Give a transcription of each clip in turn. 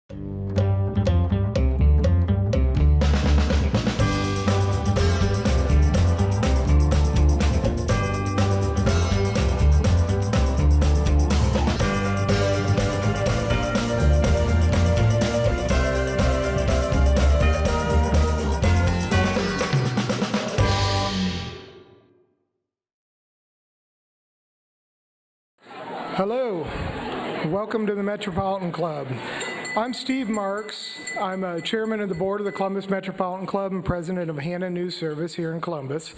Hello, welcome to the Metropolitan Club. I'm Steve Marks. I'm a chairman of the board of the Columbus Metropolitan Club and president of Hannah News Service here in Columbus.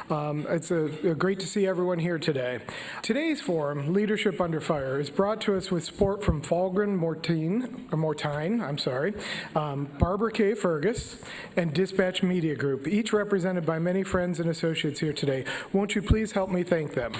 It's great to see everyone here today. Today's forum, Leadership Under Fire, is brought to us with support from Falgren Mortine, Barbara K. Fergus, and Dispatch Media Group, each represented by many friends and associates here today. Won't you please help me thank them?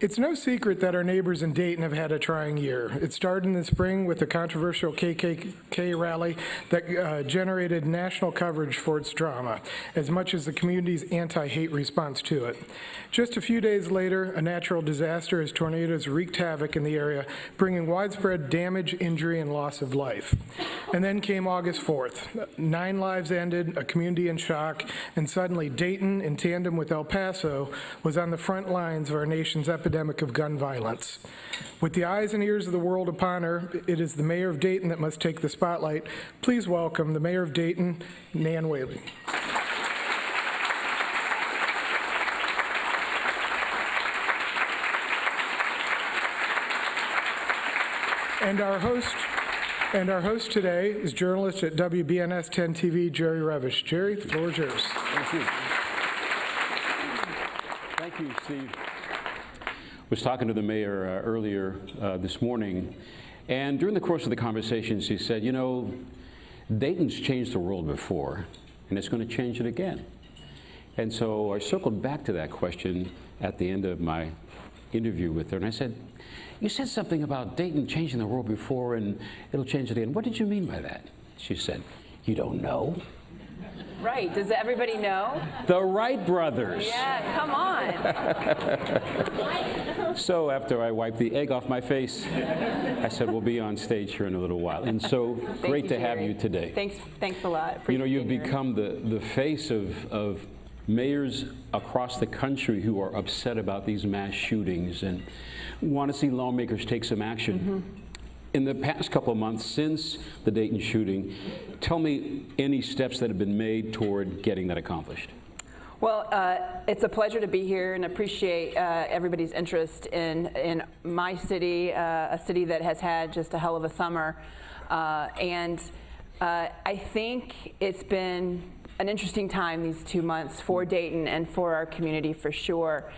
It's no secret that our neighbors in Dayton have had a trying year. It started in the spring with the controversial KKK rally that generated national coverage for its drama, as much as the community's anti-hate response to it. Just a few days later, a natural disaster as tornadoes wreaked havoc in the area, bringing widespread damage, injury, and loss of life. And then came August 4th. 9 lives ended, a community in shock, and suddenly Dayton, in tandem with El Paso, was on the front lines of our nation's epidemic of gun violence. With the eyes and ears of the world upon her, it is the mayor of Dayton that must take the spotlight. Please welcome the mayor of Dayton, Nan Whaley. And our host today is journalist at WBNS 10 TV, Jerry Revish. Jerry, the floor is yours. Thank you. Thank you, Steve. I was talking to the mayor earlier this morning, and during the course of the conversation, she said, you know, Dayton's changed the world before, and it's going to change it again. And so I circled back to that question at the end of my interview with her, and I said, you said something about Dayton changing the world before, and it'll change it again. What did you mean by that? She said, you don't know? Right. Does everybody know? The Wright brothers. Yeah, come on. So after I wiped the egg off my face, I said, we'll be on stage here in a little while. And so great to have you today. Thanks a lot. You know, you've become the face of mayors across the country who are upset about these mass shootings and want to see lawmakers take some action. Mm-hmm. In the past couple of months since the Dayton shooting, tell me any steps that have been made toward getting that accomplished. Well, it's a pleasure to be here and appreciate everybody's interest in my city, a city that has had just a hell of a summer. I think it's been an interesting time these 2 months for Dayton and for our community for sure.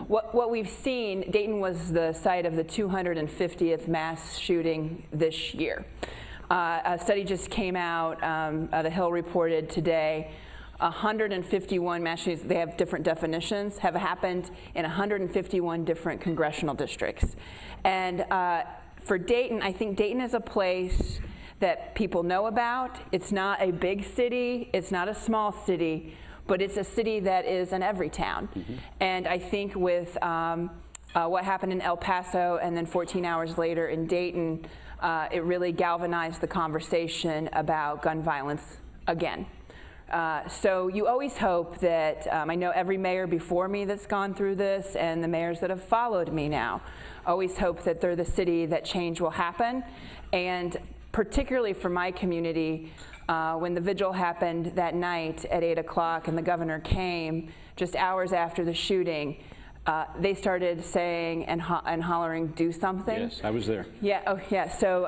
What we've seen, Dayton was the site of the 250th mass shooting this year. A study just came out, the Hill reported today, 151 mass shootings, they have different definitions, have happened in 151 different congressional districts. And for Dayton, I think Dayton is a place that people know about. It's not a big city, it's not a small city, but it's a city that is an every town. Mm-hmm. And I think with what happened in El Paso and then 14 hours later in Dayton, it really galvanized the conversation about gun violence again. So you always hope that, I know every mayor before me that's gone through this and the mayors that have followed me now, always hope that they're the city that change will happen. And particularly for my community, when the vigil happened that night at 8 o'clock and the governor came just hours after the shooting, they started saying and hollering, do something. Yes, I was there. Yeah, oh yeah, so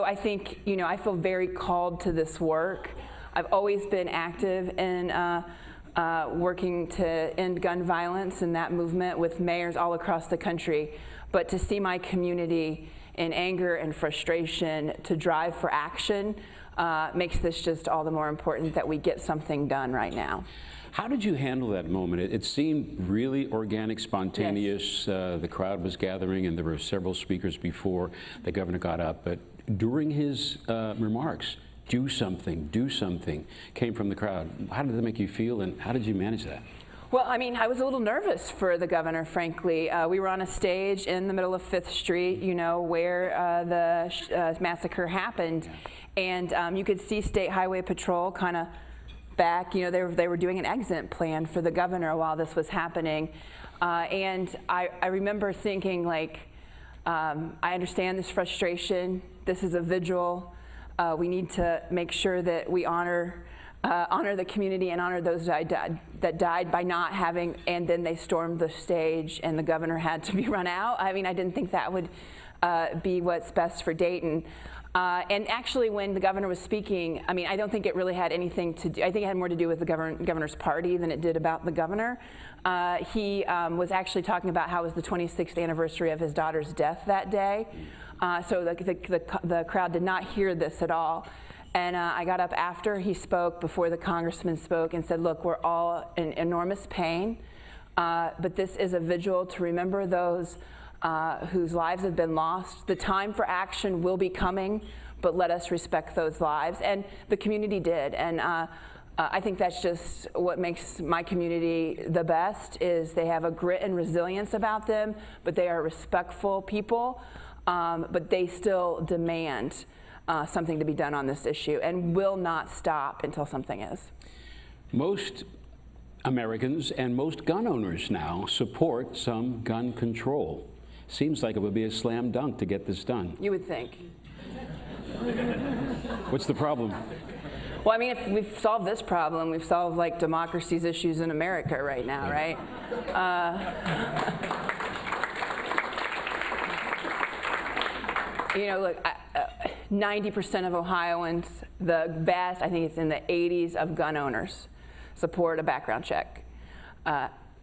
I think, you know, I feel very called to this work. I've always been active in working to end gun violence and that movement with mayors all across the country, but to see my community in anger and frustration to drive for action makes this just all the more important that we get something done right now. How did you handle that moment? It seemed really organic, spontaneous. Yes. The crowd was gathering and there were several speakers before the governor got up, but during his remarks, do something, came from the crowd. How did that make you feel and how did you manage that? Well, I mean, I was a little nervous for the governor, frankly. We were on a stage in the middle of 5th Street, you know, where the massacre happened. And you could see State Highway Patrol kind of back, you know, they were doing an exit plan for the governor while this was happening. And I remember thinking, like, I understand this frustration. This is a vigil. We need to make sure that we honor the community and honor those that died by not having, and then they stormed the stage and the governor had to be run out. I mean, I didn't think that would be what's best for Dayton. And actually, when the governor was speaking, I mean, I don't think it really had anything to do, I think it had more to do with the governor's party than it did about the governor. He was actually talking about how it was the 26th anniversary of his daughter's death that day. So the crowd did not hear this at all. And I got up after he spoke, before the congressman spoke, and said, look, we're all in enormous pain, but this is a vigil to remember those whose lives have been lost. The time for action will be coming, but let us respect those lives. And the community did. And I think that's just what makes my community the best, is they have a grit and resilience about them, but they are respectful people, but they still demand something to be done on this issue and will not stop until something is. Most Americans and most gun owners now support some gun control. Seems like it would be a slam dunk to get this done. You would think. What's the problem? Well, I mean, if we've solved this problem, we've solved, like, democracy's issues in America right now, right? You know, look, 90% of Ohioans, the vast, I think it's in the 80s of gun owners, support a background check.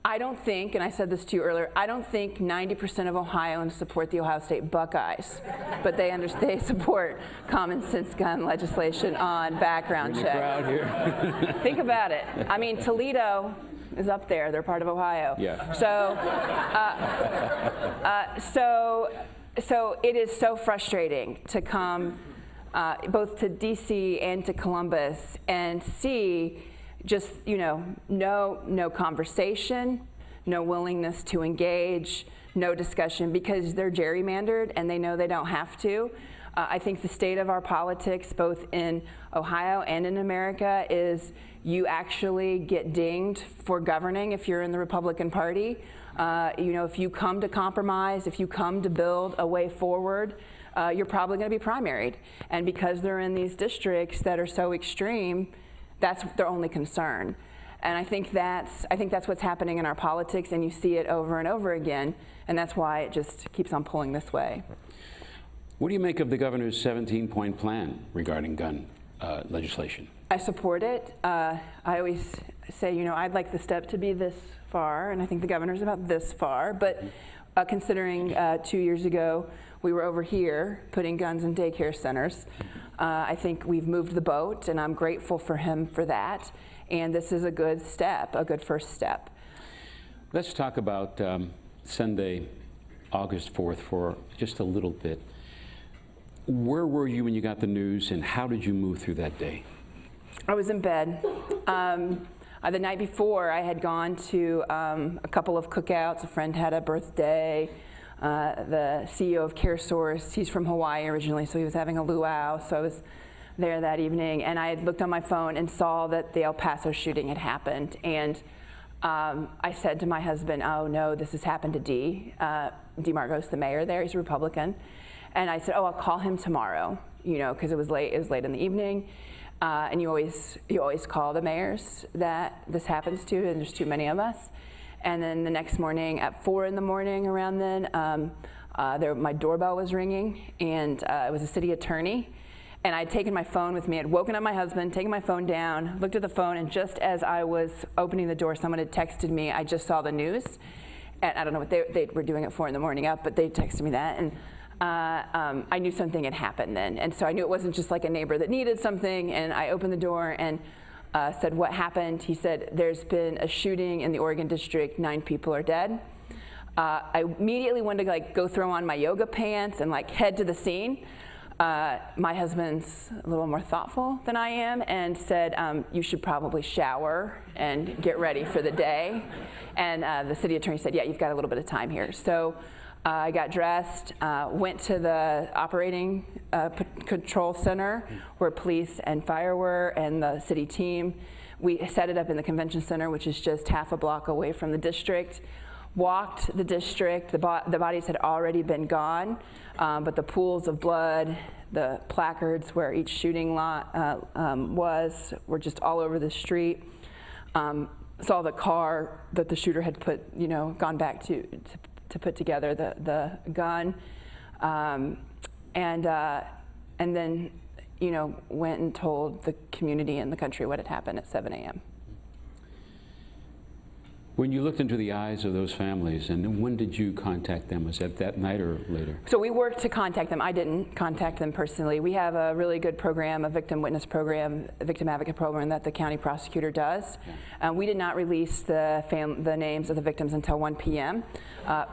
I don't think, and I said this to you earlier, I don't think 90% of Ohioans support the Ohio State Buckeyes, but they support common sense gun legislation on background check. Crowd here. Think about it. I mean, Toledo is up there. They're part of Ohio. Yeah. So it is so frustrating to come both to DC and to Columbus and see just, you know, no conversation, no willingness to engage, no discussion, because they're gerrymandered and they know they don't have to. I think the state of our politics, both in Ohio and in America, is you actually get dinged for governing if you're in the Republican Party. You know, if you come to compromise, if you come to build a way forward, you're probably going to be primaried. And because they're in these districts that are so extreme, that's their only concern. And I think that's what's happening in our politics, and you see it over and over again, and that's why it just keeps on pulling this way. What do you make of the governor's 17-point plan regarding gun legislation? I support it. I always say, you know, I'd like the step to be this far, and I think the governor's about this far, but considering 2 years ago we were over here putting guns in daycare centers, I think we've moved the boat, and I'm grateful for him for that, and this is a good step, a good first step. Let's talk about Sunday, August 4th for just a little bit. Where were you when you got the news, and how did you move through that day? I was in bed. The night before, I had gone to a couple of cookouts. A friend had a birthday. The CEO of CareSource, he's from Hawaii originally, so he was having a luau. So I was there that evening, and I had looked on my phone and saw that the El Paso shooting had happened. And I said to my husband, oh no, this has happened to Dee. Dee Margot's the mayor there, he's a Republican. And I said, oh, I'll call him tomorrow, you know, because it was late in the evening. And you always call the mayors that this happens to, and there's too many of us. And then the next morning at 4 in the morning, around then, my doorbell was ringing, and it was a city attorney. And I'd taken my phone with me. I'd woken up my husband, taken my phone down, looked at the phone, and just as I was opening the door, someone had texted me, I just saw the news. And I don't know what they were doing at 4 in the morning up, but they texted me that. And I knew something had happened then. And so I knew it wasn't just like a neighbor that needed something. And I opened the door and said, what happened? He said, there's been a shooting in the Oregon district, 9 people are dead. I immediately wanted to go throw on my yoga pants and head to the scene. My husband's a little more thoughtful than I am and said, you should probably shower and get ready for the day. And the city attorney said, yeah, you've got a little bit of time here. So I got dressed, went to the operating control center where police and fire were and the city team. We set it up in the convention center, which is just half a block away from the district. Walked the district. The bodies had already been gone, but the pools of blood, the placards where each shooting lot were just all over the street. Saw the car that the shooter had gone back to put together the gun, and then went and told the community and the country what had happened at 7 a.m. When you looked into the eyes of those families, and when did you contact them? Was that night or later? So we worked to contact them. I didn't contact them personally. We have a really good program, a victim witness program, a victim advocate program that the county prosecutor does. We did not release the names of the victims until 1 p.m.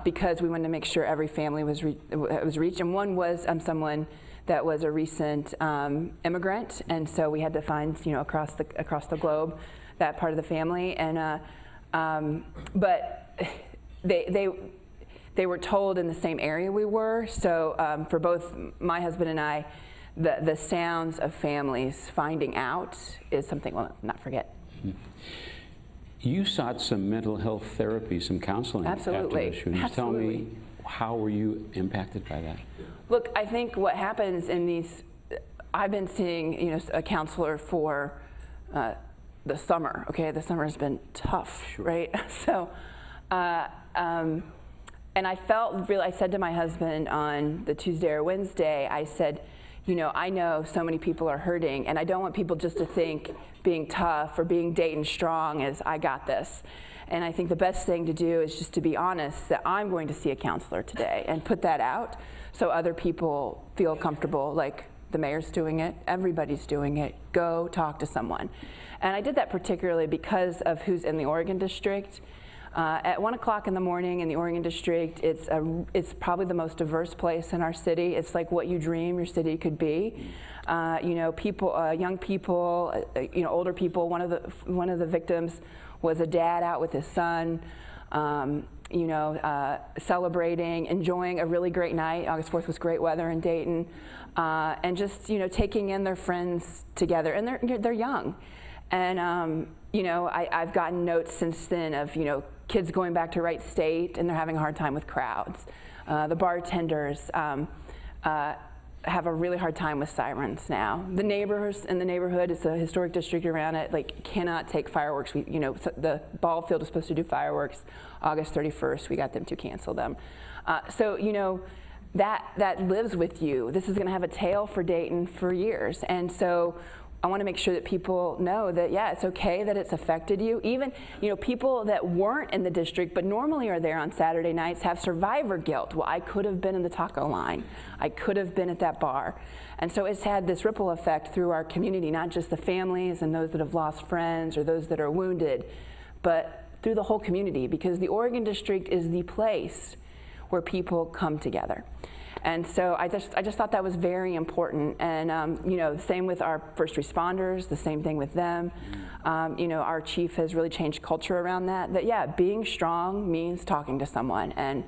Because we wanted to make sure every family was reached. And one was someone that was a recent immigrant, and so we had to find across the globe that part of the family. And but they were told in the same area we were. So for both my husband and I, the sounds of families finding out is something we'll not forget. You sought some mental health therapy, some counseling. Absolutely. After the shootings. Absolutely. Tell me, how were you impacted by that? Look, I think what happens in these, I've been seeing a counselor for the summer. Okay, the summer has been tough, right? So, and I felt really. I said to my husband on the Tuesday or Wednesday, I said, I know so many people are hurting, and I don't want people just to think being tough or being Dayton strong is I got this. And I think the best thing to do is just to be honest that I'm going to see a counselor today and put that out so other people feel comfortable, like the mayor's doing it, everybody's doing it, go talk to someone. And I did that particularly because of who's in the Oregon district. At 1 o'clock in the morning in the Oregon district, it's probably the most diverse place in our city. It's like what you dream your city could be. People, young people, older people. One of the victims was a dad out with his son, celebrating, enjoying a really great night. August 4th was great weather in Dayton, and just taking in their friends together. And they're young. And I've gotten notes since then of kids going back to Wright State and they're having a hard time with crowds. The bartenders have a really hard time with sirens now. The neighbors in the neighborhood, it's a historic district around it, cannot take fireworks. The ball field is supposed to do fireworks August 31st. We got them to cancel them. That lives with you. This is going to have a tail for Dayton for years, and so I want to make sure that people know that, yeah, it's okay that it's affected you. Even, people that weren't in the district but normally are there on Saturday nights have survivor guilt. Well, I could have been in the taco line. I could have been at that bar. And so it's had this ripple effect through our community, not just the families and those that have lost friends or those that are wounded, but through the whole community, because the Oregon district is the place where people come together. And so I just thought that was very important. And same with our first responders, the same thing with them. Our chief has really changed culture around that yeah, being strong means talking to someone, and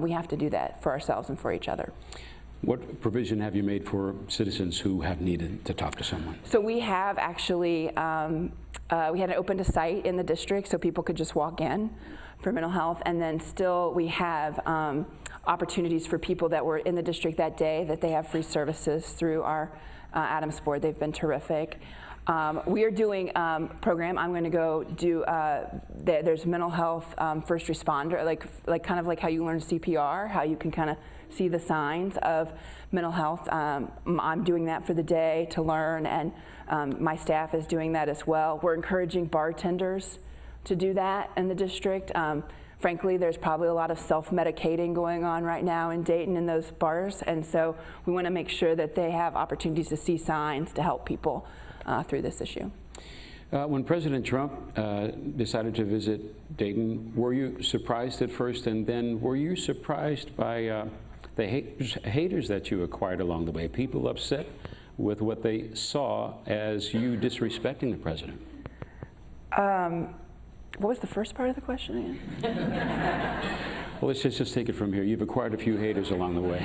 we have to do that for ourselves and for each other. What provision have you made for citizens who have needed to talk to someone? So we have actually, we had an open to site in the district so people could just walk in for mental health, and then still we have opportunities for people that were in the district that day that they have free services through our Adams board. They've been terrific. We are doing program. I'm going to go do. There's mental health first responder, like kind of like how you learn CPR, how you can kind of see the signs of mental health. I'm doing that for the day to learn, and my staff is doing that as well. We're encouraging bartenders to do that in the district. Frankly, there's probably a lot of self-medicating going on right now in Dayton in those bars, and so we want to make sure that they have opportunities to see signs to help people through this issue. When President Trump decided to visit Dayton, were you surprised at first, and then were you surprised by the haters that you acquired along the way, people upset with what they saw as you disrespecting the president? What was the first part of the question again? Well, let's just take it from here. You've acquired a few haters along the way.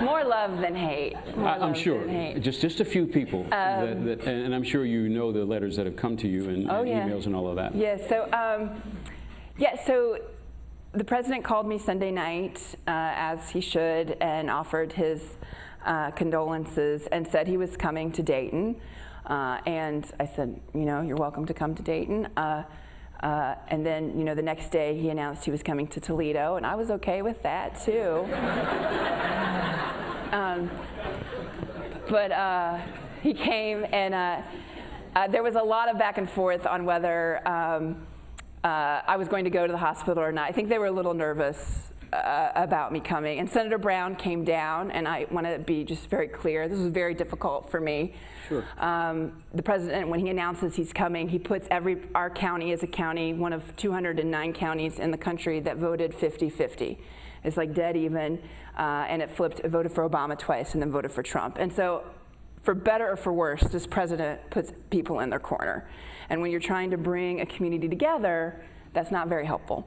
More love than hate. I'm sure. Just a few people. And I'm sure you know the letters that have come to you and emails and all of that. Yeah, so the president called me Sunday night, as he should, and offered his condolences and said he was coming to Dayton. And I said, you're welcome to come to Dayton. And then, the next day he announced he was coming to Toledo, and I was okay with that too. But he came, and there was a lot of back and forth on whether I was going to go to the hospital or not. I think they were a little nervous about me coming. And Senator Brown came down, and I want to be just very clear. This was very difficult for me. Sure. The president, when he announces he's coming, he puts our county as a county, one of 209 counties in the country that voted 50-50. It's like dead even, and it flipped. It voted for Obama twice and then voted for Trump. And so, for better or for worse, this president puts people in their corner. And when you're trying to bring a community together, that's not very helpful.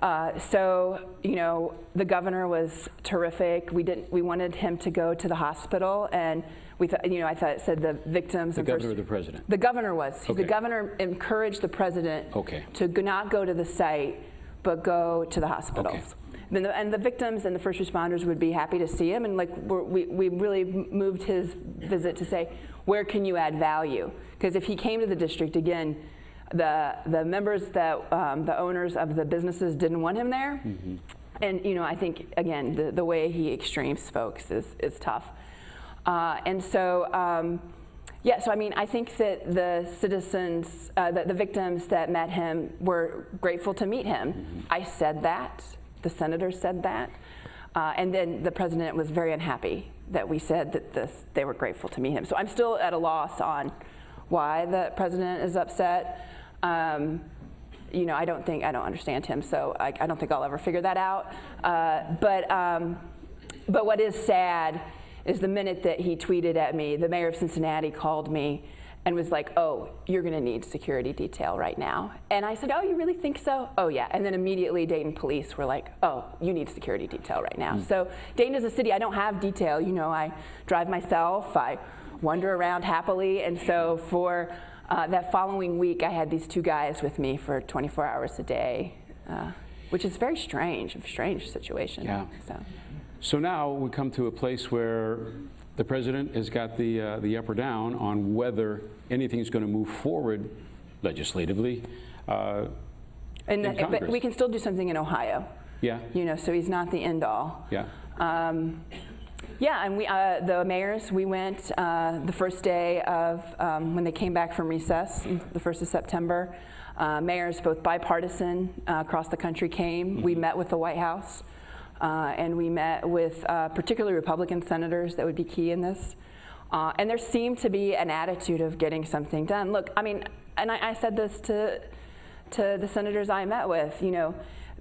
So, the governor was terrific. We wanted him to go to the hospital, and we thought, I thought it said the victims. The governor or the president? The governor was. Okay. The governor encouraged the president to not go to the site, but go to the hospitals. Okay. And the victims and the first responders would be happy to see him, and we really moved his visit to say, where can you add value? Because if he came to the district again, the members that the owners of the businesses didn't want him there, and I think again the way he extremes folks is tough, and so so I think that the citizens, the victims that met him were grateful to meet him. I said that, the senator said that, and then the president was very unhappy that we said that they were grateful to meet him. So I'm still at a loss on why the president is upset. I don't understand him, so I don't think I'll ever figure that out. But what is sad is the minute that he tweeted at me, the mayor of Cincinnati called me and was like, oh, you're going to need security detail right now. And I said, oh, you really think so? Oh, yeah. And then immediately Dayton police were like, oh, you need security detail right now. So Dayton is a city, I don't have detail. I drive myself, I wander around happily. And so for that following week, I had these two guys with me for 24 hours a day, which is a strange situation. Yeah. So now we come to a place where the president has got the up or down on whether anything is going to move forward legislatively in Congress. But we can still do something in Ohio. Yeah. So he's not the end all. Yeah. And the mayors, we went the first day of when they came back from recess, the 1st of September. Mayors, both bipartisan, across the country came. We met with the White House, and we met with particularly Republican senators that would be key in this. And there seemed to be an attitude of getting something done. Look, and I said this to the senators I met with,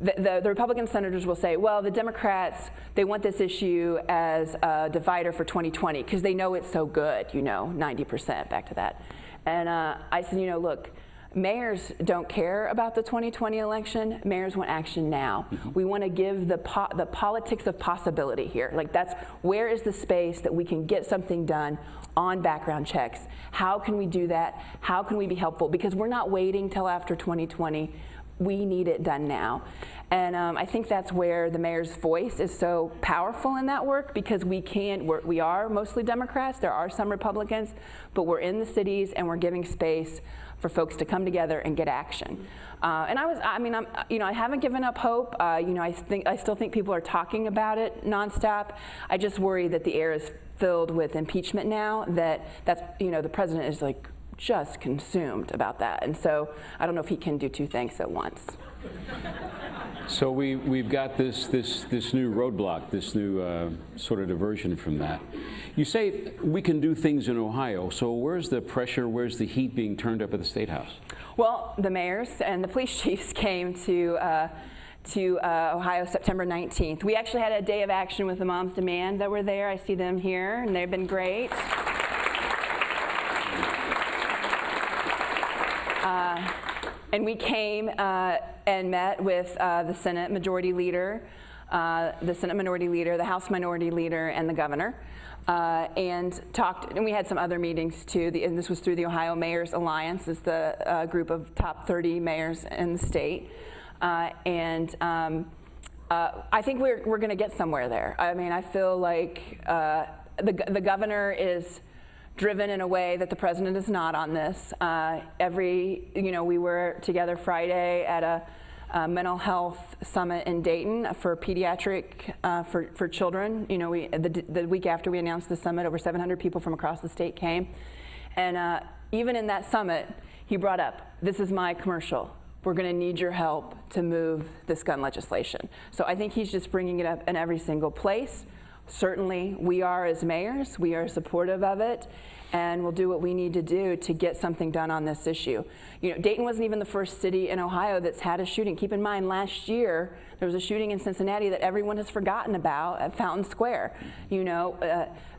the Republican senators will say, well, the Democrats, they want this issue as a divider for 2020 because they know it's so good, 90%, back to that. And I said, look, mayors don't care about the 2020 election. Mayors want action now. We want to give the politics of possibility here. That's where is the space that we can get something done on background checks? How can we do that? How can we be helpful? Because we're not waiting till after 2020. We need it done now. And I think that's where the mayor's voice is so powerful in that work, because we are mostly Democrats, there are some Republicans, but we're in the cities and we're giving space for folks to come together and get action. I haven't given up hope. I still think people are talking about it nonstop. I just worry that the air is filled with impeachment now, the president is just consumed about that. And so I don't know if he can do two things at once. So we've got this new roadblock, this new sort of diversion from that. You say we can do things in Ohio, so where's the pressure, where's the heat being turned up at the State House? Well, the mayors and the police chiefs came to to Ohio September 19th. We actually had a day of action with the Moms Demand that were there. I see them here, and they've been great. And we came and met with the Senate Majority Leader, the House Minority Leader, and the Governor, and talked. And we had some other meetings too. And this was through the Ohio Mayors Alliance, is the group of top 30 mayors in the state. I think we're going to get somewhere there. I mean, I feel like the governor is driven in a way that the president is not on this. We were together Friday at a mental health summit in Dayton for pediatric, for children. You know, the week after we announced the summit, over 700 people from across the state came. And even in that summit, he brought up, this is my commercial. We're going to need your help to move this gun legislation. So I think he's just bringing it up in every single place. Certainly, we are as mayors, we are supportive of it, and we'll do what we need to do to get something done on this issue. You know, Dayton wasn't even the first city in Ohio that's had a shooting. Keep in mind, last year, there was a shooting in Cincinnati that everyone has forgotten about at Fountain Square. You know,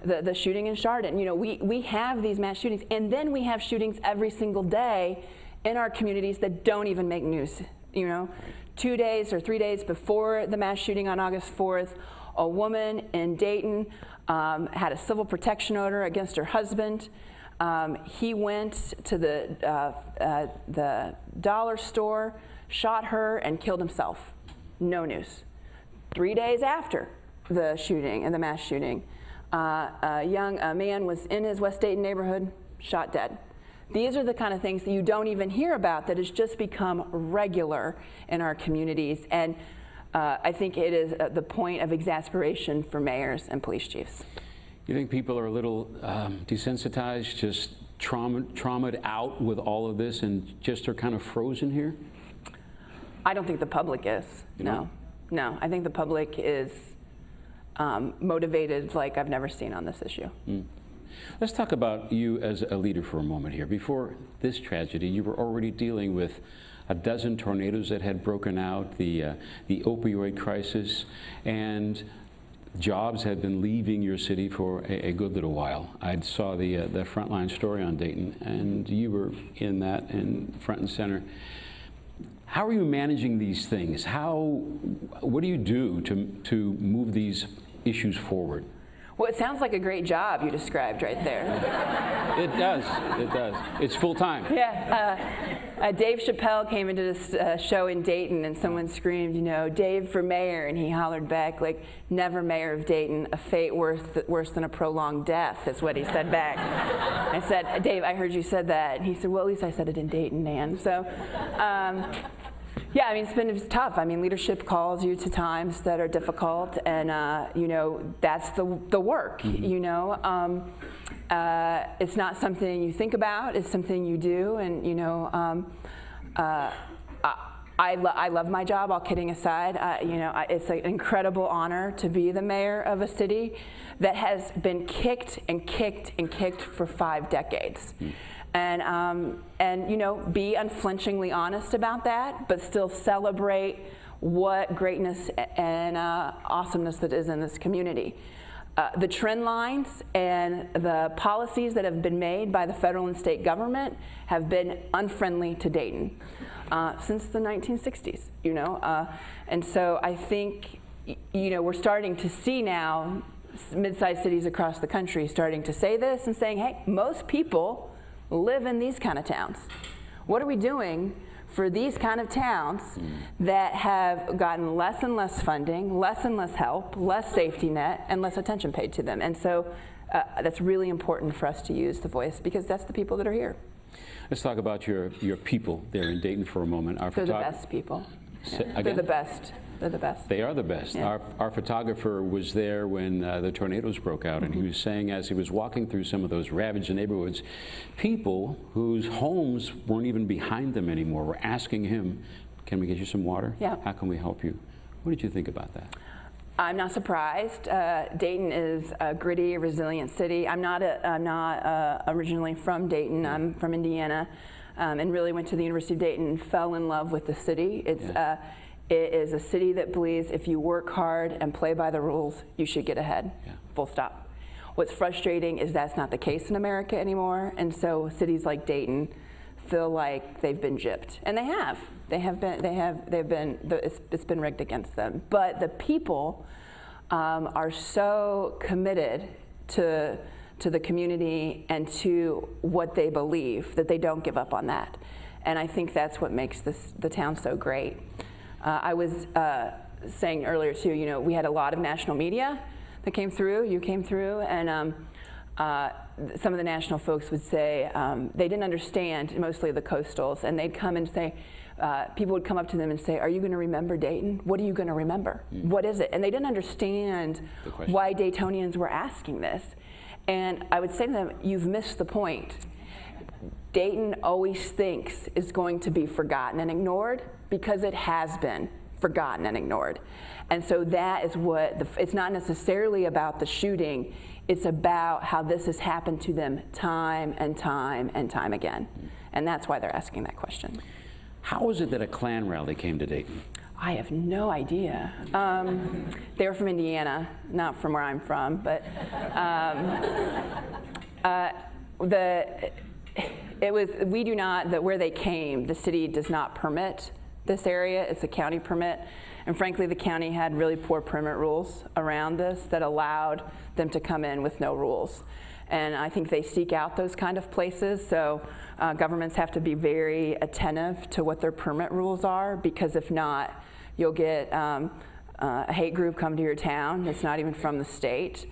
the shooting in Chardon. You know, we have these mass shootings, and then we have shootings every single day in our communities that don't even make news. You know, 2 days or 3 days before the mass shooting on August 4th, a woman in Dayton had a civil protection order against her husband. He went to the dollar store, shot her, and killed himself. No news. 3 days after the shooting and the mass shooting, a young man was in his West Dayton neighborhood, shot dead. These are the kind of things that you don't even hear about that has just become regular in our communities. And I think it is the point of exasperation for mayors and police chiefs. You think people are a little desensitized, just traumatized out with all of this and just are kind of frozen here? I don't think the public is. No. I think the public is motivated like I've never seen on this issue. Let's talk about you as a leader for a moment here. Before this tragedy, you were already dealing with a dozen tornadoes that had broken out, the opioid crisis, and jobs had been leaving your city for a good little while. I saw the Frontline story on Dayton, and you were in that and front and center. How are you managing these things? What do you do to move these issues forward? Well, it sounds like a great job you described right there. It does. It does. It's full time. Yeah. Dave Chappelle came into this show in Dayton, and someone screamed, you know, Dave for mayor, and he hollered back, like, never mayor of Dayton, a fate worse than a prolonged death, is what he said back. I said, Dave, I heard you said that. And he said, well, at least I said it in Dayton, Nan. So, yeah, I mean, it's tough. I mean, leadership calls you to times that are difficult, and you know, that's the work. Mm-hmm. You know, it's not something you think about; it's something you do. And you know, I love my job. All kidding aside, you know, it's an incredible honor to be the mayor of a city that has been kicked and kicked and kicked for 5 decades. Mm. And you know, be unflinchingly honest about that, but still celebrate what greatness and awesomeness that is in this community. The trend lines and the policies that have been made by the federal and state government have been unfriendly to Dayton since the 1960s, you know. And so I think, you know, we're starting to see now mid-sized cities across the country starting to say this and saying, hey, most people live in these kind of towns. What are we doing for these kind of towns that have gotten less and less funding, less and less help, less safety net, and less attention paid to them? And so that's really important for us to use the voice, because that's the people that are here. Let's talk about your people there in Dayton for a moment. They're the best people. Yeah. They're the best. They're the best. They are the best. Yeah. Our photographer was there when the tornadoes broke out, and he was saying, as he was walking through some of those ravaged neighborhoods, people whose homes weren't even behind them anymore were asking him, can we get you some water? Yeah. How can we help you? What did you think about that? I'm not surprised. Dayton is a gritty, resilient city. I'm not originally from Dayton. I'm from Indiana, and really went to the University of Dayton and fell in love with the city. It's It is a city that believes if you work hard and play by the rules, you should get ahead, full stop. What's frustrating is that's not the case in America anymore, and so cities like Dayton feel like they've been gypped, and they have. It's been rigged against them. But the people are so committed to the community and to what they believe that they don't give up on that. And I think that's what makes the town so great. I was saying earlier too, you know, we had a lot of national media that came through, you came through, and some of the national folks would say they didn't understand, mostly the coastals, and they'd come and say, people would come up to them and say, are you going to remember Dayton? What are you going to remember? What is it? And they didn't understand why Daytonians were asking this. And I would say to them, you've missed the point. Dayton always thinks is going to be forgotten and ignored because it has been forgotten and ignored. And so that is what, it's not necessarily about the shooting, it's about how this has happened to them time and time and time again. And that's why they're asking that question. How is it that a Klan rally came to Dayton? I have no idea. They were from Indiana, not from where I'm from, but where they came, the city does not permit this area. It's a county permit. And frankly, the county had really poor permit rules around this that allowed them to come in with no rules. And I think they seek out those kind of places. So governments have to be very attentive to what their permit rules are, because if not, you'll get a hate group come to your town that's not even from the state.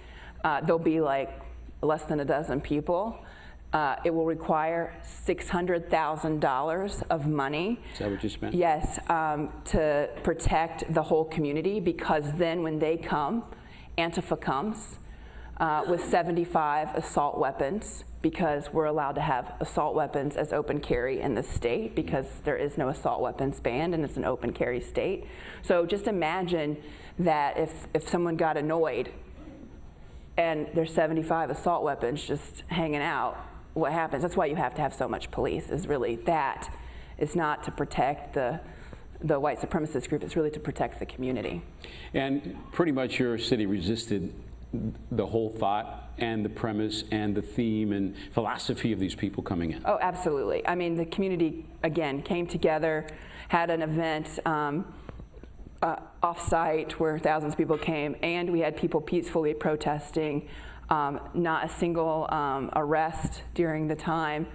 There'll be like less than a dozen people. It will require $600,000 of money. Is that what you spent? Yes, to protect the whole community, because then when they come, Antifa comes with 75 assault weapons, because we're allowed to have assault weapons as open carry in the state, because there is no assault weapons banned and it's an open carry state. So just imagine that if someone got annoyed and there's 75 assault weapons just hanging out, what happens? That's why you have to have so much police, is really that. It's not to protect the white supremacist group, it's really to protect the community. And pretty much your city resisted the whole thought and the premise and the theme and philosophy of these people coming in. Oh, absolutely. I mean, the community, again, came together, had an event off-site where thousands of people came, and we had people peacefully protesting. Not a single arrest during the time.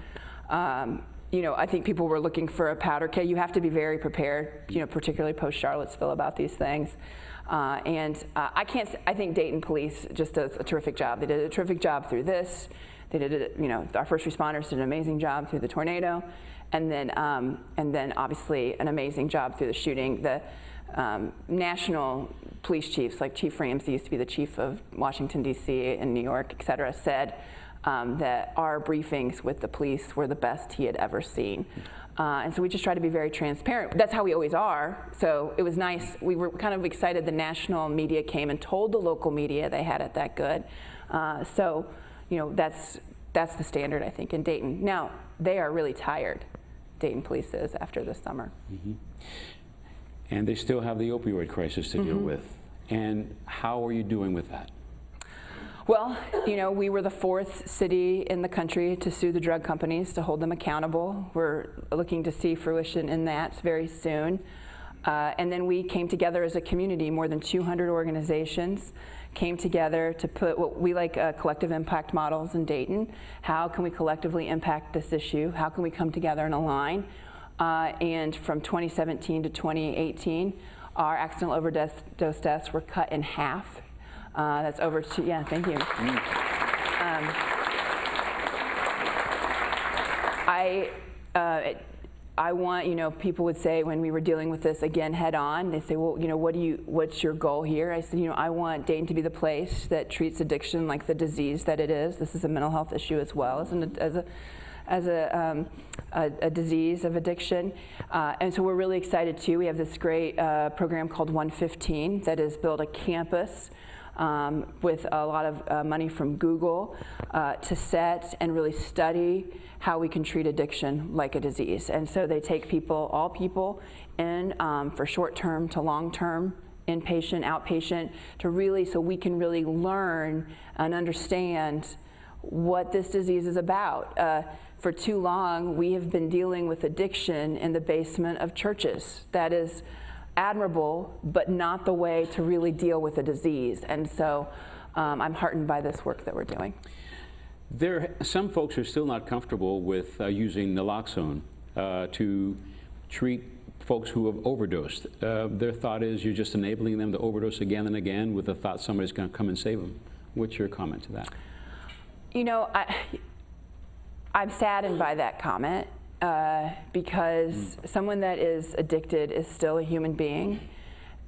You know, I think people were looking for a powder keg. You have to be very prepared, you know, particularly post-Charlottesville about these things. I think Dayton Police just does a terrific job. They did a terrific job through this. They did it, you know, our first responders did an amazing job through the tornado. And then obviously an amazing job through the shooting. The national police chiefs, like Chief Ramsey used to be the chief of Washington, D.C. and New York, et cetera, said that our briefings with the police were the best he had ever seen. And so we just try to be very transparent. That's how we always are. So it was nice. We were kind of excited the national media came and told the local media they had it that good. So, you know, that's the standard, I think, in Dayton. Now, they are really tired, Dayton police is, after this summer. Mm-hmm. And they still have the opioid crisis to deal with. And how are you doing with that? Well, you know, we were the 4th city in the country to sue the drug companies to hold them accountable. We're looking to see fruition in that very soon. And then we came together as a community. More than 200 organizations came together to put what we like collective impact models in Dayton. How can we collectively impact this issue? How can we come together and align? And from 2017 to 2018, our accidental overdose deaths were cut in half. That's over to, yeah, thank you. I want, you know, people would say when we were dealing with this again head on, they say, well, you know, what's your goal here? I said, you know, I want Dayton to be the place that treats addiction like the disease that it is. This is a mental health issue as well as a disease of addiction. And so we're really excited too. We have this great program called 115 that has built a campus with a lot of money from Google to set and really study how we can treat addiction like a disease. And so they take people, all people, in for short-term to long-term, inpatient, outpatient, to really, so we can really learn and understand what this disease is about. For too long, we have been dealing with addiction in the basement of churches. That is admirable, but not the way to really deal with a disease. And so I'm heartened by this work that we're doing. Some folks are still not comfortable with using naloxone to treat folks who have overdosed. Their thought is you're just enabling them to overdose again and again with the thought somebody's going to come and save them. What's your comment to that? You know, I'm saddened by that comment because someone that is addicted is still a human being,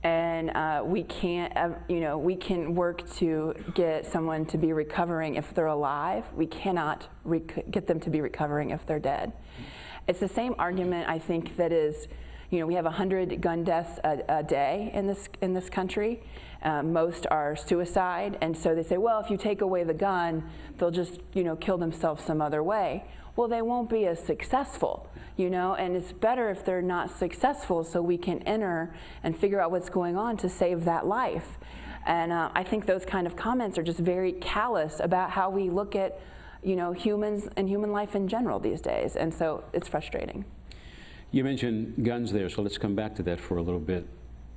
and we can't, you know, we can work to get someone to be recovering if they're alive. We cannot get them to be recovering if they're dead. It's the same argument, I think, that is, you know, we have 100 gun deaths a day in this country. Most are suicide, and so they say, well, if you take away the gun, they'll just, you know, kill themselves some other way. Well, they won't be as successful, you know, and it's better if they're not successful so we can enter and figure out what's going on to save that life. And I think those kind of comments are just very callous about how we look at, you know, humans and human life in general these days, and so it's frustrating. You mentioned guns there, so let's come back to that for a little bit.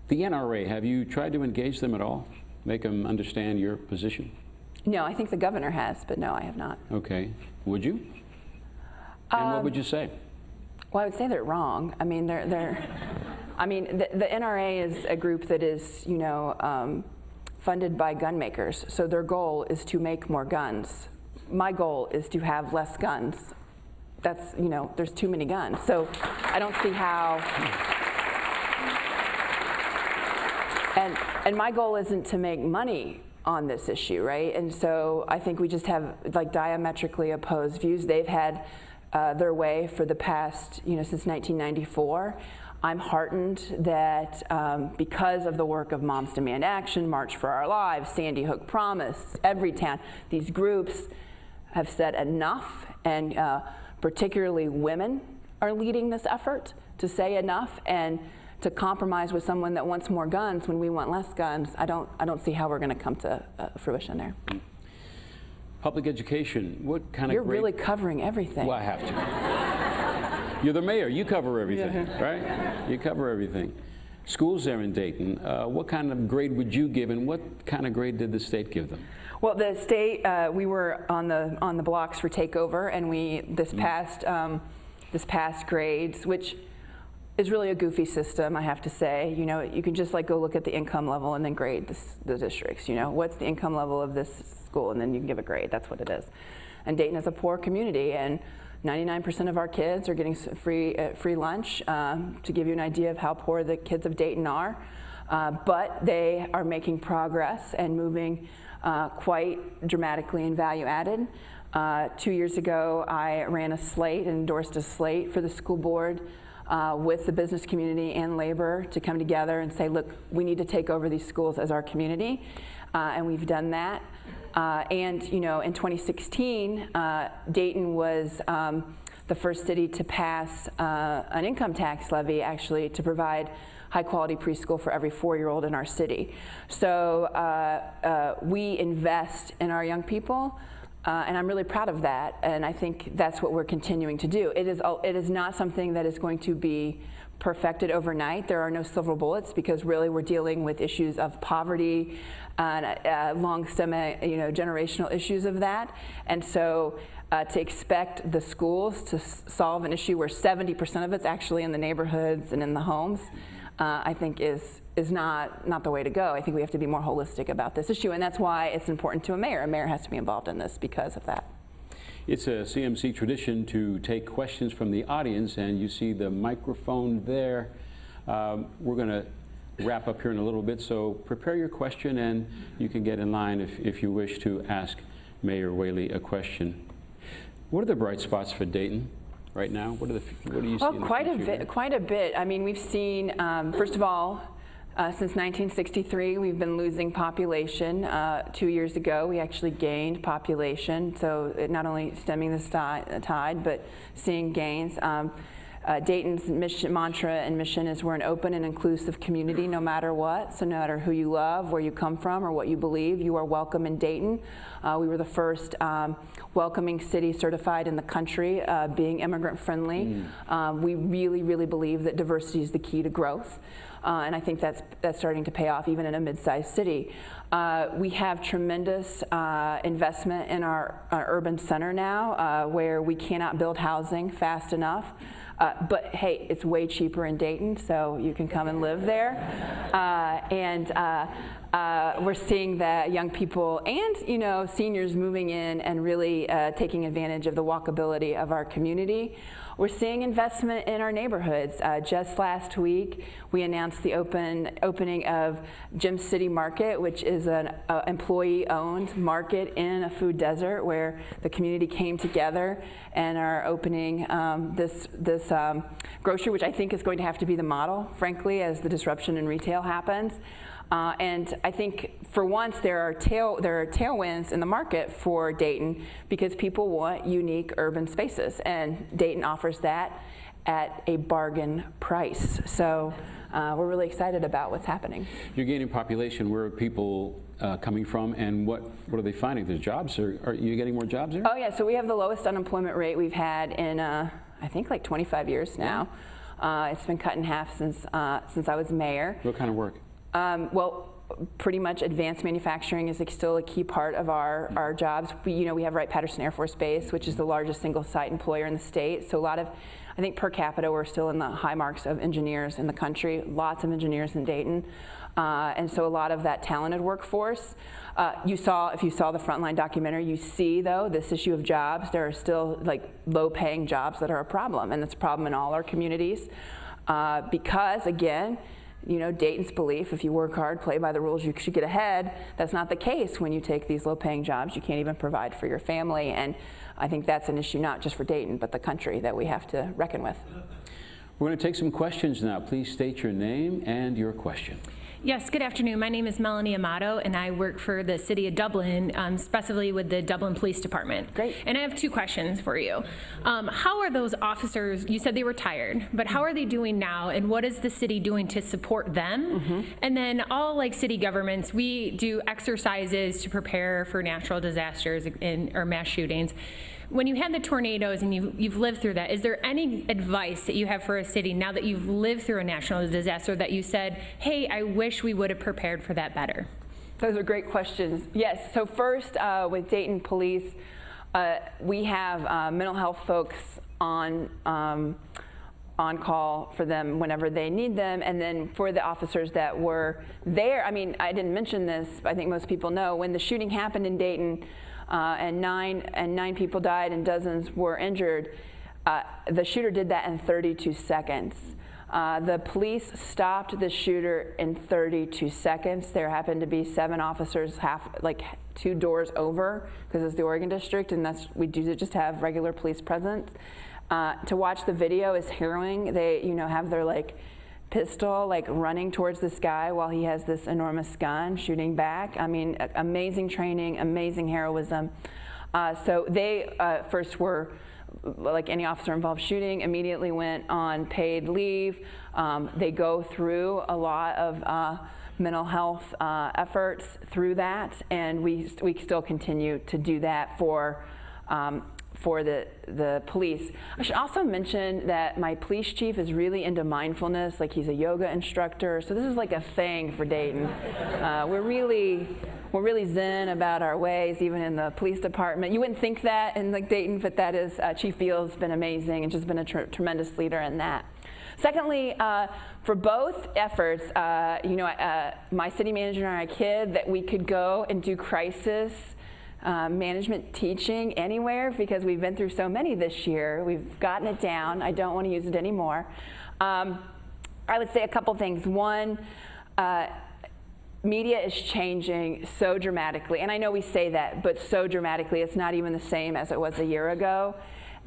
The NRA, have you tried to engage them at all? Make them understand your position? No, I think the governor has, but no, I have not. Okay. Would you? And what would you say? Well, I would say they're wrong. I mean, I mean, the NRA is a group that is, you know, funded by gun makers. So their goal is to make more guns. My goal is to have less guns. That's, you know, there's too many guns. So I don't see how. And my goal isn't to make money on this issue, right? And so I think we just have like diametrically opposed views. They've had their way for the past, you know, since 1994. I'm heartened that because of the work of Moms Demand Action, March for Our Lives, Sandy Hook Promise, Everytown, these groups have said enough, and particularly women are leading this effort to say enough and to compromise with someone that wants more guns when we want less guns. I don't see how we're going to come to fruition there. Public education, what kind of You're really covering everything. Well, I have to. You're the mayor, you cover everything, right? You cover everything. Schools there in Dayton, what kind of grade would you give, and what kind of grade did the state give them? Well, the state, we were on the blocks for takeover, and we this past grades, which is really a goofy system, I have to say. You know, you can just like go look at the income level and then grade the districts. You know, what's the income level of this school, and then you can give a grade. That's what it is. And Dayton is a poor community, and 99% of our kids are getting free lunch. To give you an idea of how poor the kids of Dayton are, but they are making progress and moving quite dramatically in value added. 2 years ago, I ran a slate and endorsed a slate for the school board with the business community and labor to come together and say, look, we need to take over these schools as our community, and we've done that. And you know, in 2016, Dayton was the first city to pass an income tax levy, actually, to provide high-quality preschool for every 4-year-old in our city. So we invest in our young people. And I'm really proud of that, and I think that's what we're continuing to do. It is not something that is going to be perfected overnight. There are no silver bullets, because really we're dealing with issues of poverty and long generational issues of that. And so to expect the schools to solve an issue where 70% of it's actually in the neighborhoods and in the homes, I think is not the way to go. I think we have to be more holistic about this issue, and that's why it's important to a mayor. A mayor has to be involved in this because of that. It's a CMC tradition to take questions from the audience, and you see the microphone there. We're going to wrap up here in a little bit, so prepare your question, and you can get in line if you wish to ask Mayor Whaley a question. What are the bright spots for Dayton right now? What do you see in the future? Quite a bit. I mean, we've seen, first of all, Since 1963, we've been losing population. 2 years ago, we actually gained population, so it not only stemming the tide, but seeing gains. Dayton's mantra and mission is we're an open and inclusive community no matter what. So no matter who you love, where you come from, or what you believe, you are welcome in Dayton. We were the first welcoming city certified in the country, being immigrant friendly. We really, really believe that diversity is the key to growth. And I think that's starting to pay off even in a mid-sized city. We have tremendous investment in our urban center now, where we cannot build housing fast enough. But hey, it's way cheaper in Dayton, so you can come and live there. We're seeing that young people and seniors moving in and really taking advantage of the walkability of our community. We're seeing investment in our neighborhoods. Just last week, we announced the opening of Gym City Market, which is an employee-owned market in a food desert where the community came together and are opening this grocery, which I think is going to have to be the model, frankly, as the disruption in retail happens. And I think for once there are tailwinds in the market for Dayton because people want unique urban spaces, and Dayton offers that at a bargain price. So we're really excited about what's happening. You're gaining population. Where are people coming from, and what are they finding? There's jobs. Are you getting more jobs there? Oh yeah, so we have the lowest unemployment rate we've had in I think like 25 years now. It's been cut in half since I was mayor. What kind of work? Well, pretty much advanced manufacturing is still a key part of our jobs. We have Wright-Patterson Air Force Base, which is the largest single site employer in the state. So a lot of, I think per capita, we're still in the high marks of engineers in the country, lots of engineers in Dayton. And so a lot of that talented workforce. If you saw the Frontline documentary, you see though this issue of jobs. There are still like low-paying jobs that are a problem, and it's a problem in all our communities because again, Dayton's belief, if you work hard, play by the rules, you should get ahead. That's not the case when you take these low-paying jobs. You can't even provide for your family, and I think that's an issue not just for Dayton, but the country that we have to reckon with. We're going to take some questions now. Please state your name and your question. Yes, good afternoon. My name is Melanie Amato, and I work for the City of Dublin, specifically with the Dublin Police Department. Great. And I have two questions for you. How are those officers, you said they were tired, but how are they doing now, and what is the city doing to support them? And then all like city governments, we do exercises to prepare for natural disasters or mass shootings. When you had the tornadoes and you've lived through that, is there any advice that you have for a city now that you've lived through a national disaster that you said, hey, I wish we would have prepared for that better? Those are great questions. Yes, so first with Dayton Police, we have mental health folks on call for them whenever they need them. And then for the officers that were there, I mean, I didn't mention this, but I think most people know, when the shooting happened in Dayton, and nine people died and dozens were injured, the shooter did that in 32 seconds. The police stopped the shooter in 32 seconds. There happened to be 7 officers like 2 doors over, because it's the Oregon District, and we do just have regular police presence. To watch the video is harrowing. They have their pistol running towards this guy while he has this enormous gun shooting back. I mean, amazing training, amazing heroism. So they first were, like any officer involved shooting, immediately went on paid leave. They go through a lot of mental health efforts through that, and we still continue to do that for the police. I should also mention that my police chief is really into mindfulness, like he's a yoga instructor, so this is like a thing for Dayton. We're really zen about our ways, even in the police department. You wouldn't think that in Dayton, but that is, Chief Beal's been amazing and just been a tremendous leader in that. Secondly, for both efforts, my city manager and I kid that we could go and do crisis management teaching anywhere because we've been through so many this year. We've gotten it down. I don't want to use it anymore. I would say a couple things. One, media is changing so dramatically, and I know we say that, but so dramatically, it's not even the same as it was a year ago.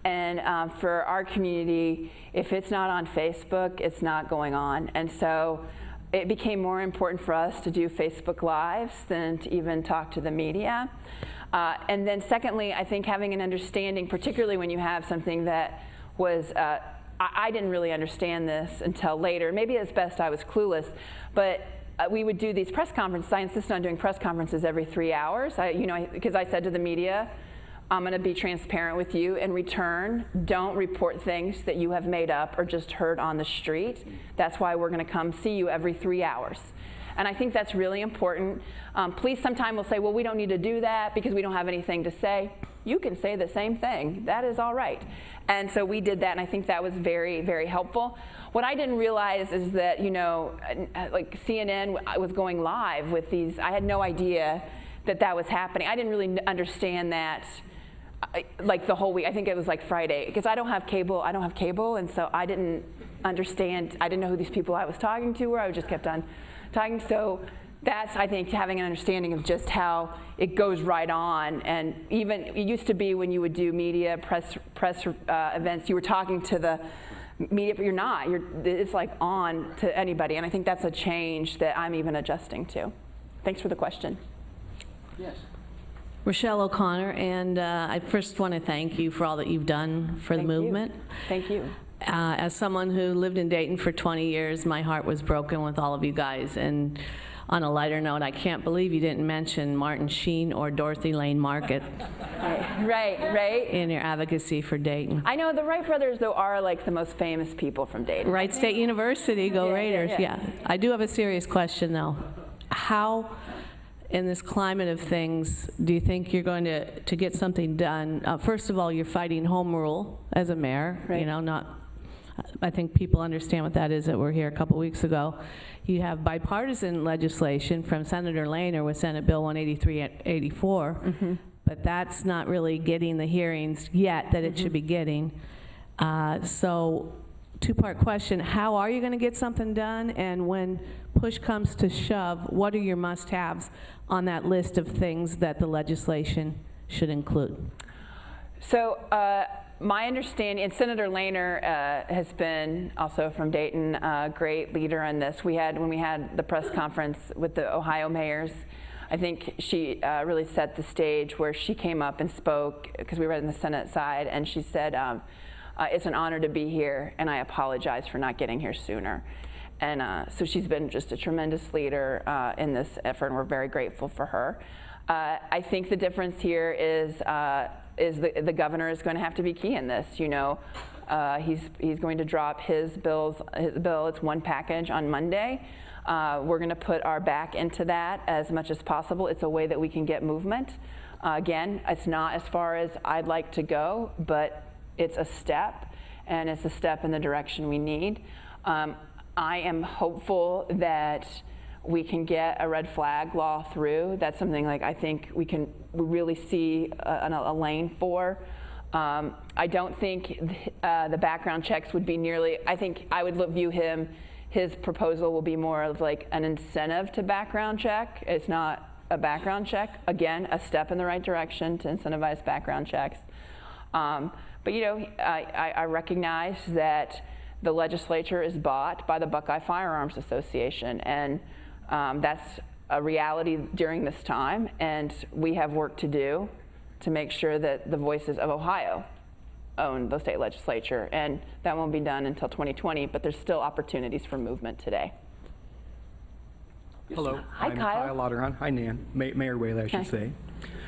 And for our community, if it's not on Facebook, it's not going on. And so it became more important for us to do Facebook Lives than to even talk to the media. And then secondly, I think having an understanding, particularly when you have something that was, I didn't really understand this until later. Maybe it's best I was clueless, but we would do these press conferences. I insisted on doing press conferences every 3 hours, because I said to the media, I'm going to be transparent with you. In return, don't report things that you have made up or just heard on the street. That's why we're going to come see you every 3 hours. And I think that's really important. Police sometimes will say, well, we don't need to do that because we don't have anything to say. You can say the same thing. That is all right. And so we did that, and I think that was very, very helpful. What I didn't realize is that, like CNN was going live with these. I had no idea that that was happening. I didn't really understand that like the whole week. I think it was like Friday, because I don't have cable, and so I didn't understand. I didn't know who these people I was talking to were. I just kept on talking. So that's, I think, having an understanding of just how it goes right on. And even it used to be when you would do media press events, you were talking to the media, but you're not. It's like on to anybody. And I think that's a change that I'm even adjusting to. Thanks for the question. Yes. Rochelle O'Connor, and I first want to thank you for all that you've done for the movement. Thank you. As someone who lived in Dayton for 20 years, my heart was broken with all of you guys. And on a lighter note, I can't believe you didn't mention Martin Sheen or Dorothy Lane Market Right. in your advocacy for Dayton. I know the Wright brothers, though, are like the most famous people from Dayton. Wright State University, go Yeah, Raiders, yeah. I do have a serious question, though. How, in this climate of things, do you think you're going to get something done? First of all, you're fighting home rule as a mayor, Right. I think people understand what that is that were here a couple weeks ago. You have bipartisan legislation from Senator Lehner with Senate Bill 183-84, but that's not really getting the hearings yet that it should be getting. So, two-part question, how are you going to get something done? And when push comes to shove, what are your must-haves on that list of things that the legislation should include? So my understanding, and Senator Lehner has been also from Dayton, a great leader on this. When we had the press conference with the Ohio mayors, I think she really set the stage where she came up and spoke, because we were in the Senate side, and she said, it's an honor to be here, and I apologize for not getting here sooner. And so she's been just a tremendous leader in this effort, and we're very grateful for her. I think the difference here is the governor is going to have to be key in this. He's going to drop his bill. It's one package on Monday. We're going to put our back into that as much as possible. It's a way that we can get movement. Again, it's not as far as I'd like to go, but it's a step, and it's a step in the direction we need. I am hopeful that we can get a red flag law through. That's something like I think we really see a lane for. I don't think the background checks would be nearly, I think I would view his proposal will be more of like an incentive to background check. It's not a background check. Again, a step in the right direction to incentivize background checks. But I recognize that the legislature is bought by the Buckeye Firearms Association, and that's a reality during this time, and we have work to do to make sure that the voices of Ohio own the state legislature, and that won't be done until 2020, but there's still opportunities for movement today. Hello, Hi, I'm Kyle. Lauteran. Hi, Nan. Mayor Whaley, I should Hi. say.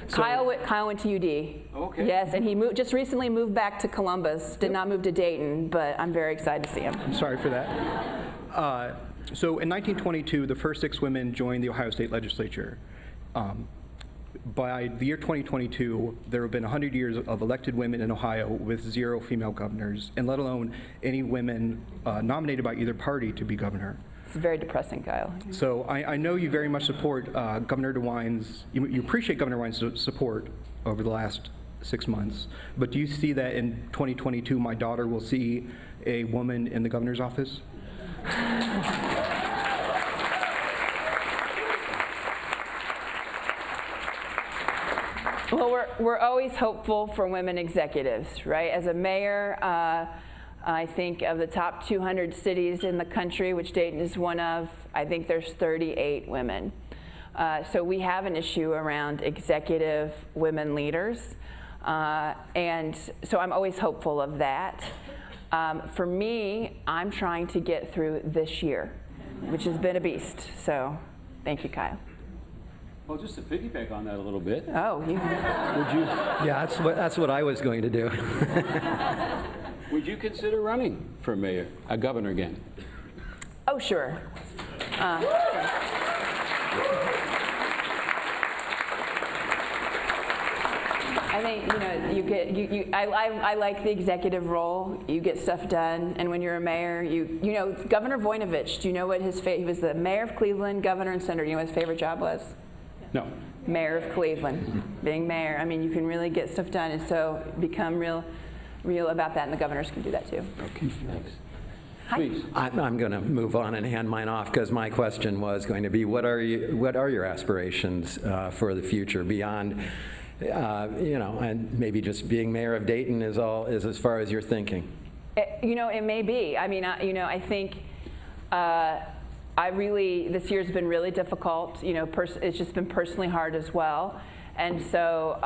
Kyle went to UD. Okay. Yes, and he just recently moved back to Columbus. Did not move to Dayton, but I'm very excited to see him. I'm sorry for that. So in 1922, the first 6 women joined the Ohio State Legislature. By the year 2022, there have been 100 years of elected women in Ohio with 0 female governors, and let alone any women nominated by either party to be governor. It's very depressing, Kyle. So I know you very much support Governor DeWine's, you appreciate Governor DeWine's support over the last 6 months, but do you see that in 2022 my daughter will see a woman in the governor's office? Well, we're always hopeful for women executives, right? As a mayor, I think of the top 200 cities in the country, which Dayton is one of, I think there's 38 women. So we have an issue around executive women leaders. And so I'm always hopeful of that. For me, I'm trying to get through this year, which has been a beast. So thank you, Kyle. Well, just to piggyback on that a little bit, Oh, you. would you Yeah, that's what I was going to do. would you consider running for mayor, governor again? Oh, sure. I think, you get, I like the executive role. You get stuff done, and when you're a mayor, Governor Voinovich, do you know what he was the mayor of Cleveland, governor, and senator. You know what his favorite job was? No. Mayor of Cleveland, being mayor. I mean, you can really get stuff done, and so become real about that, and the governors can do that too. Okay, thanks. Hi. Please. I'm going to move on and hand mine off because my question was going to be, what are your aspirations for the future beyond, and maybe just being mayor of Dayton is as far as you're thinking? It may be. I mean, I think this year's been really difficult. It's just been personally hard as well. And so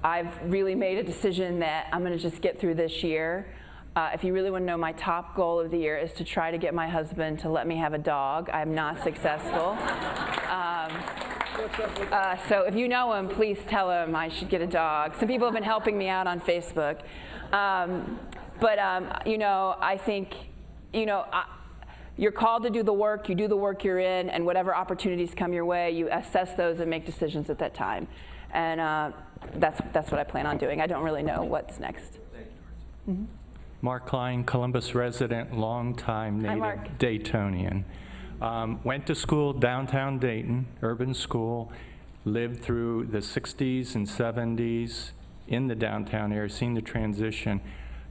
I've really made a decision that I'm going to just get through this year. If you really want to know, my top goal of the year is to try to get my husband to let me have a dog. I'm not successful. So if you know him, please tell him I should get a dog. Some people have been helping me out on Facebook. I think, you're called to do the work, you do the work you're in, and whatever opportunities come your way, you assess those and make decisions at that time. And that's what I plan on doing. I don't really know what's next. Mm-hmm. Mark Klein, Columbus resident, longtime Hi, native Mark. Daytonian. Went to school downtown Dayton, urban school, lived through the 60s and 70s in the downtown area, seen the transition,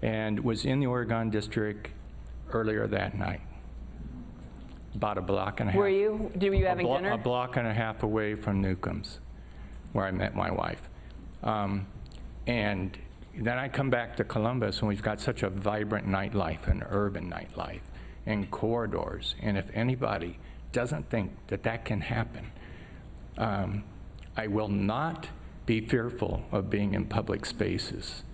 and was in the Oregon District earlier that night. About a block and a half. Were you? Were you having dinner? A block and a half away from Newcomb's, where I met my wife. And then I come back to Columbus, and we've got such a vibrant nightlife, an urban nightlife, and corridors. And if anybody doesn't think that that can happen, I will not be fearful of being in public spaces.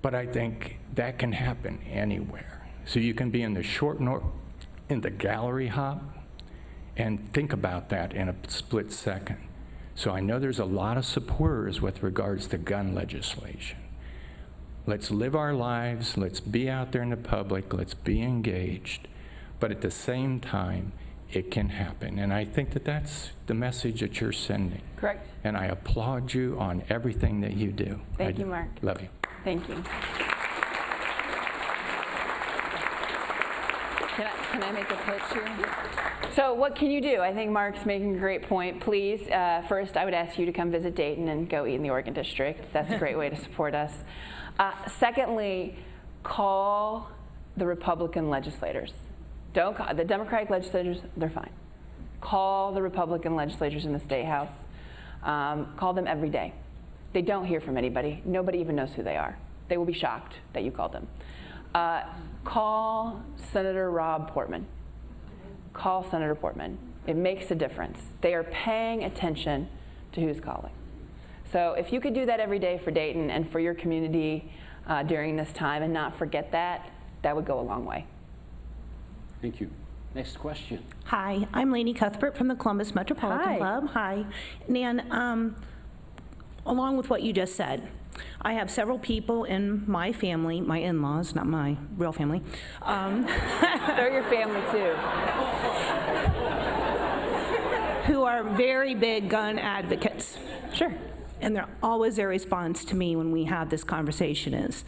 But I think that can happen anywhere. So you can be in the short north, in the gallery hop, and think about that in a split second. So I know there's a lot of supporters with regards to gun legislation. Let's live our lives, let's be out there in the public, let's be engaged, but at the same time, it can happen. And I think that that's the message that you're sending. Correct. And I applaud you on everything that you do. Thank you, Mark. Love you. Thank you. Can I make a pitch here? So what can you do? I think Mark's making a great point. Please, first, I would ask you to come visit Dayton and go eat in the Oregon District. That's a great way to support us. Secondly, call the Republican legislators. Don't call the Democratic legislators, they're fine. Call the Republican legislators in the State House. Call them every day. They don't hear from anybody. Nobody even knows who they are. They will be shocked that you called them. Call Senator Rob Portman. Call Senator Portman. It makes a difference. They are paying attention to who's calling. So if you could do that every day for Dayton and for your community during this time and not forget that, that would go a long way. Thank you. Next question. Hi, I'm Lainey Cuthbert from the Columbus Metropolitan Hi. Club. Hi. Nan, along with what you just said, I have several people in my family, my in-laws, not my real family. They're your family too. Who are very big gun advocates. Sure. And their response to me when we have this conversation is,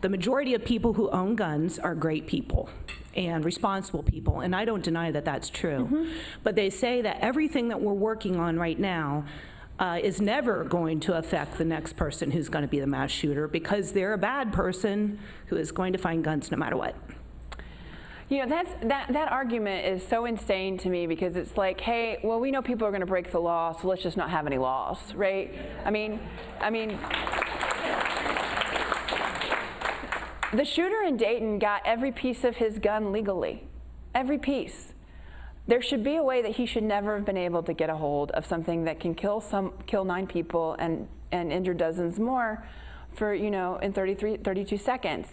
the majority of people who own guns are great people and responsible people, and I don't deny that that's true. Mm-hmm. But they say that everything that we're working on right now is never going to affect the next person who's going to be the mass shooter, because they're a bad person who is going to find guns no matter what. You know, that argument is so insane to me, because it's like, hey, well, we know people are going to break the law, so let's just not have any laws, right? I mean, The shooter in Dayton got every piece of his gun legally, every piece. There should be a way that he should never have been able to get a hold of something that can kill 9 people and injure dozens more for, in 32 seconds.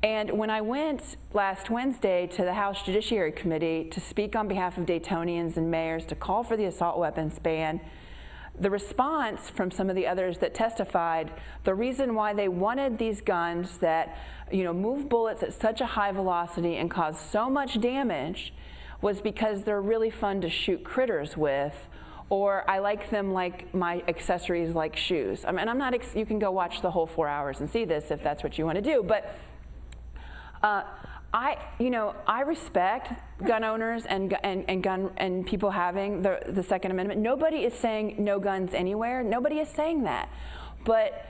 And when I went last Wednesday to the House Judiciary Committee to speak on behalf of Daytonians and mayors to call for the assault weapons ban, the response from some of the others that testified, the reason why they wanted these guns that, move bullets at such a high velocity and cause so much damage was because they're really fun to shoot critters with, or I like them like my accessories like shoes. I mean, you can go watch the whole 4 hours and see this if that's what you want to do, but I respect gun owners and people having the Second Amendment. Nobody is saying no guns anywhere. Nobody is saying that. But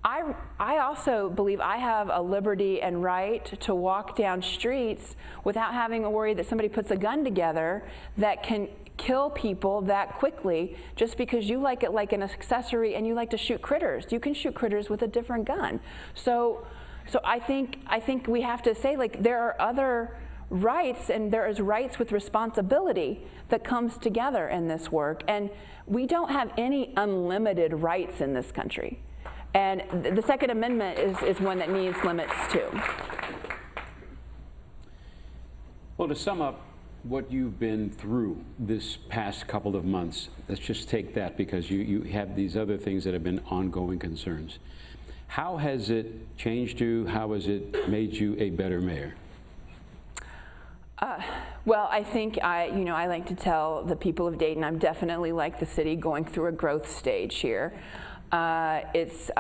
I also believe I have a liberty and right to walk down streets without having to worry that somebody puts a gun together that can kill people that quickly just because you like it like an accessory and you like to shoot critters. You can shoot critters with a different gun. So I think we have to say, like, there are other rights and there is rights with responsibility that comes together in this work. And we don't have any unlimited rights in this country. And the Second Amendment is one that needs limits too. Well, to sum up what you've been through this past couple of months, let's just take that because you have these other things that have been ongoing concerns. How has it changed you? How has it made you a better mayor? Well, I think I like to tell the people of Dayton, I'm definitely like the city going through a growth stage here. It's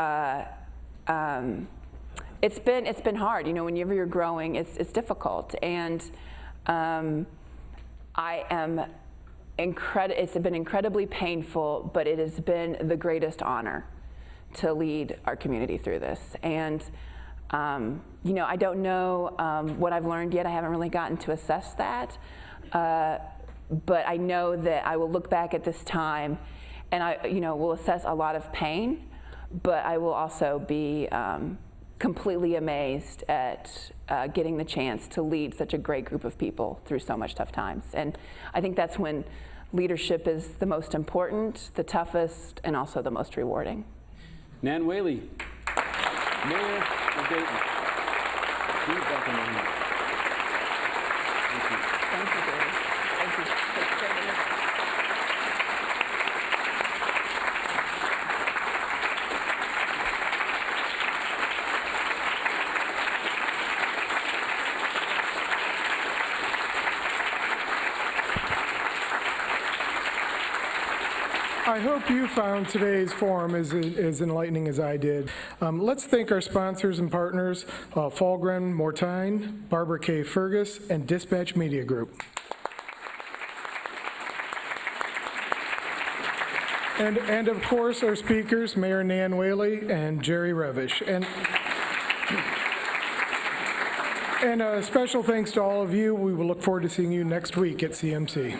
been hard. Whenever you're growing, it's difficult, and it's been incredibly painful, but it has been the greatest honor to lead our community through this. And I don't know what I've learned yet. I haven't really gotten to assess that, but I know that I will look back at this time and I will assess a lot of pain, but I will also be completely amazed at getting the chance to lead such a great group of people through so much tough times. And I think that's when leadership is the most important, the toughest, and also the most rewarding. Nan Whaley, Mayor of Dayton. Be back in the room. Thank you. Thank you, David. Thank you. Take care of it. I hope you found today's forum as enlightening as I did. Let's thank our sponsors and partners, Falgren Mortine, Barbara K. Fergus, and Dispatch Media Group. And of course, our speakers, Mayor Nan Whaley and Jerry Revish. And a special thanks to all of you. We will look forward to seeing you next week at CMC.